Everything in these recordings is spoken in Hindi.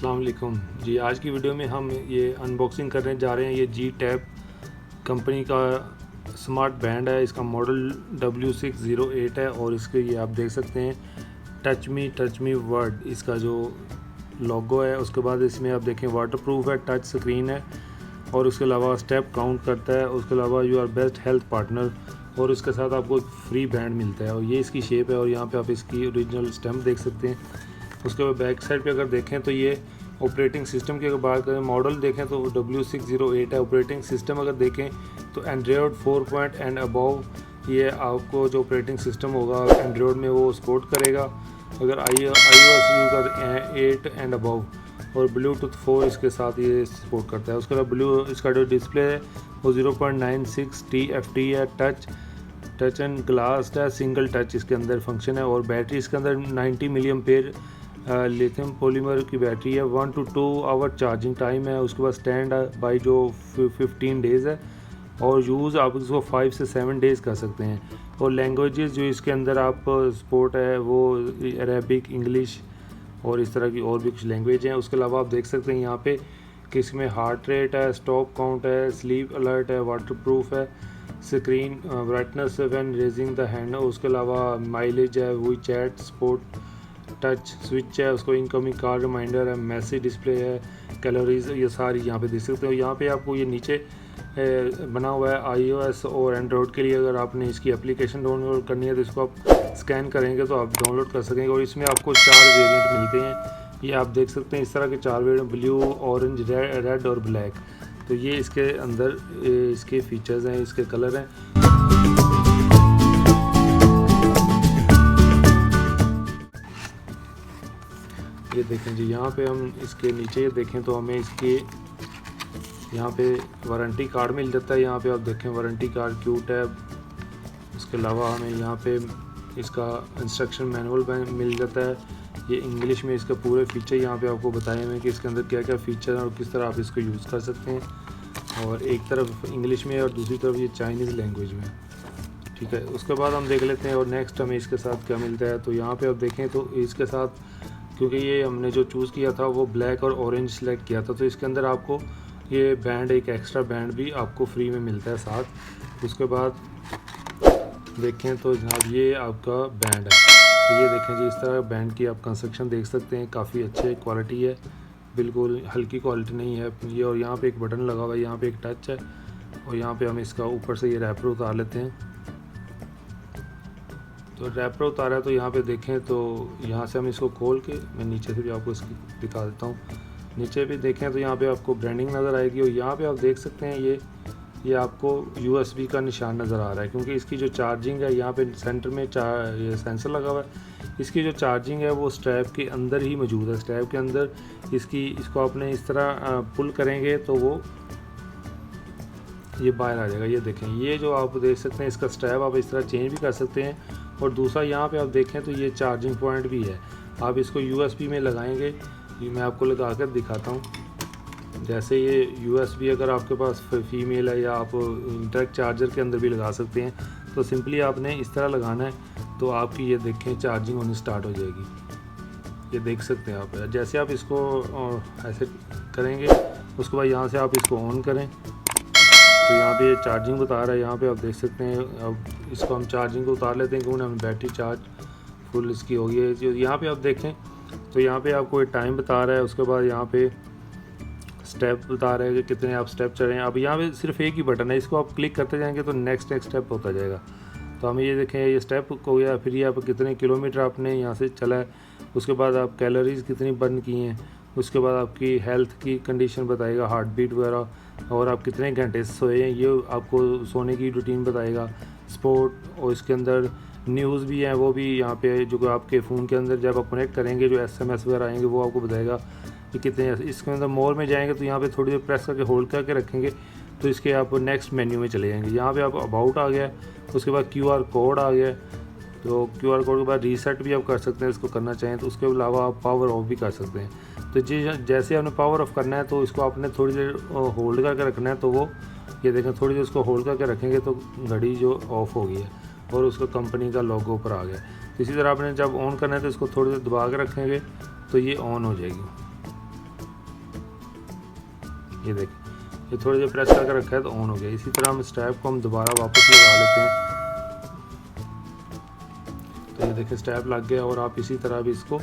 अस्सलाम वालेकुम जी। आज की वीडियो में हम ये अनबॉक्सिंग करने जा रहे हैं। ये जी टैप कंपनी का स्मार्ट बैंड है। इसका मॉडल W608 है और इसके ये आप देख सकते हैं टच मी वर्ड इसका जो लोगो है। उसके बाद इसमें आप देखें वाटरप्रूफ है, टच स्क्रीन है और उसके अलावा स्टेप काउंट करता है। उसके अलावा you are best health partner और इसके साथ आपको फ्री बैंड मिलता है और ये इसकी शेप है और यहाँ पे आप इसकी ओरिजिनल स्टैम्प देख सकते हैं। उसके बाद बैक साइड पे अगर देखें तो ये ऑपरेटिंग सिस्टम की अगर बात करें, मॉडल देखें तो W608 है। ऑपरेटिंग सिस्टम अगर देखें तो एंड्रॉयड 4 एंड अबव ये आपको जो ऑपरेटिंग सिस्टम होगा एंड्रॉयड में वो सपोर्ट करेगा। अगर iOS यूज़ 8 एंड अबव और ब्लूटूथ 4 इसके साथ ये सपोर्ट करता है। उसके अलावा इसका जो डिस्प्ले है वो 0.96 TFT है। टच एंड ग्लास है, सिंगल टच इसके अंदर फंक्शन है और बैटरी इसके अंदर 90 मिली एम्पेयर लिथियम पॉलीमर की बैटरी है। 1 to 2 आवर चार्जिंग टाइम है। उसके बाद स्टैंड बाई जो 15 डेज़ है और यूज़ आप इसको 5 से 7 डेज़ कर सकते हैं। और लैंग्वेजेस जो इसके अंदर आप सपोर्ट है वो अरेबिक, इंग्लिश और इस तरह की और भी कुछ लैंग्वेज हैं। उसके अलावा आप देख सकते हैं यहाँ पे कि इसमें हार्ट रेट है, स्टॉप काउंट है, स्लीप अलर्ट है, वाटरप्रूफ है, screen brightness when raising the hand. उसके अलावा माइलेज है, WeChat, sport touch switch है, उसको इनकमिंग कार रिमाइंडर है, मैसेज डिस्प्ले है, कैलोरीज, ये सारी यहाँ पे देख सकते हो। यहाँ पे आपको ये नीचे बना हुआ है iOS और एंड्रॉयड के लिए। अगर आपने इसकी एप्लीकेशन डाउनलोड करनी है तो इसको आप स्कैन करेंगे तो आप डाउनलोड कर सकेंगे और इसमें आपको 4 वेरिएंट मिलते हैं। ये आप देख सकते हैं इस तरह के 4 वेरिएंट, ब्लू, ऑरेंज, रेड और ब्लैक। तो ये इसके अंदर इसके फीचर्स हैं, इसके कलर हैं। ये देखें जी, यहाँ पे हम इसके नीचे ये देखें तो हमें इसके यहाँ पे वारंटी कार्ड मिल जाता है। यहाँ पे आप देखें वारंटी कार्ड क्यू टैब। उसके अलावा हमें यहाँ पे इसका इंस्ट्रक्शन मैनुअल मिल जाता है। ये इंग्लिश में इसका पूरे फीचर यहाँ पे आपको बताए हुए कि इसके अंदर क्या क्या फ़ीचर हैं और किस तरह आप इसको यूज़ कर सकते हैं। और एक तरफ इंग्लिश में और दूसरी तरफ ये चाइनीज़ लैंग्वेज में, ठीक है। उसके बाद हम देख लेते हैं और नेक्स्ट हमें इसके साथ क्या मिलता है। तो यहाँ पे आप देखें तो इसके साथ, क्योंकि ये हमने जो चूज़ किया था वो ब्लैक और ऑरेंज सेलेक्ट किया था, तो इसके अंदर आपको ये बैंड, एक एक्स्ट्रा बैंड भी आपको फ्री में मिलता है साथ। उसके बाद देखें तो जनाब ये आपका बैंड है। तो ये देखें जी, इस तरह बैंड की आप कंस्ट्रक्शन देख सकते हैं, काफ़ी अच्छे क्वालिटी है, बिल्कुल हल्की क्वालिटी नहीं है ये। और यहाँ पे एक बटन लगा हुआ है, यहाँ पे एक टच है और यहाँ पे हम इसका ऊपर से ये रैपर उतार लेते हैं। तो रैपर उतारा है तो यहाँ पे देखें तो यहाँ से हम इसको खोल के, मैं नीचे से भी आपको इसकी दिखा देता हूँ। नीचे भी देखें तो यहाँ पे आपको ब्रांडिंग नज़र आएगी और यहाँ पे आप देख सकते हैं ये आपको USB का निशान नज़र आ रहा है, क्योंकि इसकी जो चार्जिंग है यहाँ पे सेंटर में ये सेंसर लगा हुआ है। इसकी जो चार्जिंग है वो स्ट्रैप के अंदर ही मौजूद है। स्ट्रैप के अंदर इसको आपने इस तरह पुल करेंगे तो वो ये बाहर आ जाएगा। ये देखें, ये जो आप देख सकते हैं इसका स्ट्रैप आप इस तरह चेंज भी कर सकते हैं। और दूसरा यहाँ पे आप देखें तो ये चार्जिंग पॉइंट भी है। आप इसको USB में लगाएंगे, ये मैं आपको लगा कर दिखाता हूँ। जैसे ये USB अगर आपके पास फीमेल है या आप इंटरैक्ट चार्जर के अंदर भी लगा सकते हैं, तो सिंपली आपने इस तरह लगाना है तो आपकी ये देखें चार्जिंग होनी स्टार्ट हो जाएगी। ये देख सकते हैं आप। जैसे आप इसको ऐसे करेंगे उसके बाद यहाँ से आप इसको ऑन करें तो यहाँ पे चार्जिंग बता रहा है। यहाँ पे आप देख सकते हैं। अब इसको हम चार्जिंग को उतार लेते हैं क्योंकि हमें बैटरी चार्ज फुल इसकी हो गई है। जो यहाँ पे आप देखें तो यहाँ पे आपको एक टाइम बता रहा है। उसके बाद यहाँ पे स्टेप बता रहा है कि कितने आप स्टेप चढ़े हैं। अब यहाँ पे सिर्फ एक ही बटन है, इसको आप क्लिक करते जाएंगे तो नेक्स्ट स्टेप होता जाएगा। तो हमें ये देखें ये स्टेप हो गया। फिर ये आप कितने किलोमीटर आपने यहाँ से चला है, उसके बाद आप कैलोरीज कितनी बर्न की हैं, उसके बाद आपकी हेल्थ की कंडीशन बताएगा, हार्ट बीट वगैरह, और आप कितने घंटे सोए हैं ये आपको सोने की रूटीन बताएगा। स्पोर्ट और इसके अंदर न्यूज़ भी हैं, वो भी यहाँ पे जो आपके फ़ोन के अंदर जब आप कनेक्ट करेंगे जो SMS वगैरह आएंगे वो आपको बताएगा कि कितने। इसके अंदर मोर में जाएंगे तो यहाँ पे थोड़ी देर प्रेस करके होल्ड करके रखेंगे तो इसके आप नेक्स्ट मेन्यू में चले जाएंगे। यहाँ पे आप अबाउट आ गया, उसके बाद QR कोड आ गया। तो QR कोड के बाद रीसेट भी आप कर सकते हैं इसको करना चाहें तो। उसके अलावा आप पावर ऑफ भी कर सकते हैं। तो जैसे आपने पावर ऑफ करना है तो इसको आपने थोड़ी देर होल्ड करके रखना है। तो वो ये देखें थोड़ी देर इसको होल्ड करके रखेंगे तो घड़ी जो ऑफ हो गई है और उसका कंपनी का लोगो ऊपर आ गया। तो इसी तरह आपने जब ऑन करना है तो इसको थोड़ी देर दबा के रखेंगे तो ये ऑन हो जाएगी। ये देखें, ये थोड़ी देर प्रेस करके रखा है तो ऑन हो गया। इसी तरह हम स्टेप को हम दोबारा वापस लगा लेते हैं। तो ये देखें स्टेप लग गया और आप इसी तरह भी इसको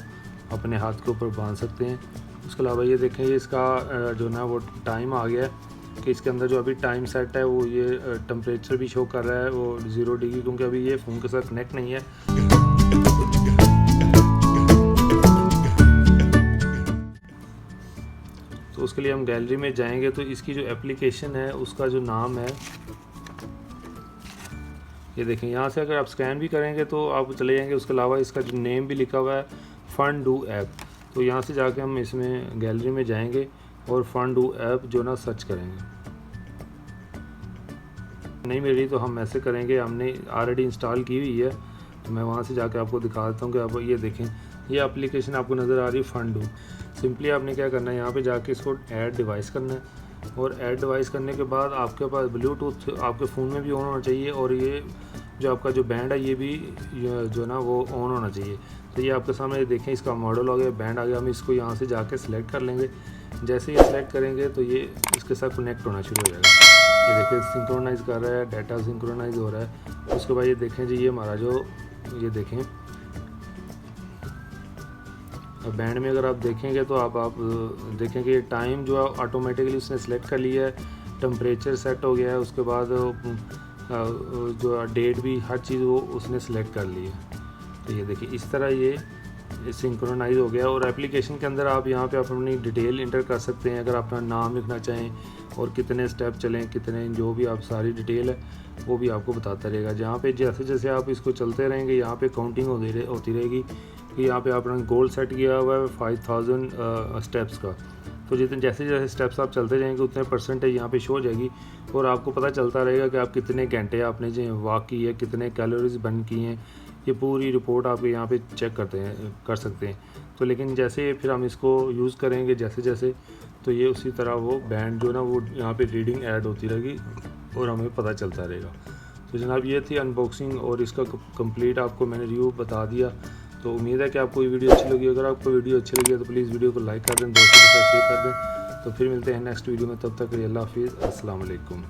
अपने हाथ के ऊपर बांध सकते हैं। उसके अलावा ये देखें, ये इसका जो ना वो टाइम आ गया है कि इसके अंदर जो अभी टाइम सेट है वो ये टेम्परेचर भी शो कर रहा है वो 0 डिग्री, क्योंकि अभी ये फ़ोन के साथ कनेक्ट नहीं है। तो उसके लिए हम गैलरी में जाएंगे तो इसकी जो एप्लीकेशन है उसका जो नाम है, ये देखें, यहाँ से अगर आप स्कैन भी करेंगे तो आप चले जाएंगे। उसके अलावा इसका जो नेम भी लिखा हुआ है फनडू ऐप, तो यहाँ से जाके हम इसमें गैलरी में जाएंगे और फनडू ऐप जो ना सर्च करेंगे। नहीं मिल रही तो हम ऐसे करेंगे, हमने ऑलरेडी इंस्टॉल की हुई है तो मैं वहाँ से जाके आपको दिखा देता हूँ कि आप ये देखें, ये एप्लीकेशन आपको नज़र आ रही है फनडू। सिंपली आपने क्या करना है, यहाँ पे जाके इसको ऐड डिवाइस करना है और ऐड डिवाइस करने के बाद आपके पास ब्लूटूथ आपके फ़ोन में भी ऑन होना चाहिए और ये जो आपका जो बैंड है ये भी जो ना वो ऑन होना चाहिए। तो ये आपके सामने देखें, इसका मॉडल हो गया, बैंड आ गया। हम इसको यहाँ से जाके सिलेक्ट कर लेंगे। जैसे ये सिलेक्ट करेंगे तो ये इसके साथ कनेक्ट होना शुरू हो जाएगा। ये देखिए सिंक्रोनाइज़ कर रहा है, डाटा सिंक्रोनाइज़ हो रहा है। उसके बाद ये देखें जी, ये हमारा जो ये देखें बैंड में अगर आप देखेंगे तो आप देखेंगे ये टाइम जो है ऑटोमेटिकली उसने सेलेक्ट कर लिया है, टेम्परेचर सेट हो गया है, उसके बाद जो डेट भी हर चीज़ वो उसने सेलेक्ट कर ली है। तो ये देखिए इस तरह ये सिंक्रोनाइज हो गया। और एप्लीकेशन के अंदर आप यहाँ पे अपनी डिटेल इंटर कर सकते हैं, अगर आप अपना नाम लिखना चाहें और कितने स्टेप चलें, कितने जो भी आप सारी डिटेल है वो भी आपको बताता रहेगा। जहाँ पे जैसे जैसे आप इसको चलते रहेंगे यहाँ पे काउंटिंग होती रहेगी कि यहाँ पे आपने गोल सेट किया हुआ है 5000 स्टेप्स का। तो जितने जैसे जैसे स्टेप्स आप चलते जाएंगे उतने परसेंटेज यहाँ पे शो हो जाएगी और आपको पता चलता रहेगा कि आप कितने घंटे आपने जो वॉक की है, कितने कैलोरीज बर्न की हैं। ये पूरी रिपोर्ट आप यहाँ पे चेक कर सकते हैं। तो लेकिन जैसे फिर हम इसको यूज़ करेंगे जैसे जैसे, तो ये उसी तरह वो बैंड जो ना वो यहाँ पे रीडिंग ऐड होती रहेगी और हमें पता चलता रहेगा। तो जनाब ये थी अनबॉक्सिंग और इसका कंप्लीट आपको मैंने रिव्यू बता दिया। तो उम्मीद है कि आपको ये वीडियो अच्छी लगी। अगर आपको वीडियो अच्छी लगी है तो प्लीज़ वीडियो को लाइक कर दें, दोस्तों के साथ शेयर कर दें। तो फिर मिलते हैं नेक्स्ट वीडियो में, तब तक के लिए अल्लाह हाफिज़, अस्सलाम वालेकुम।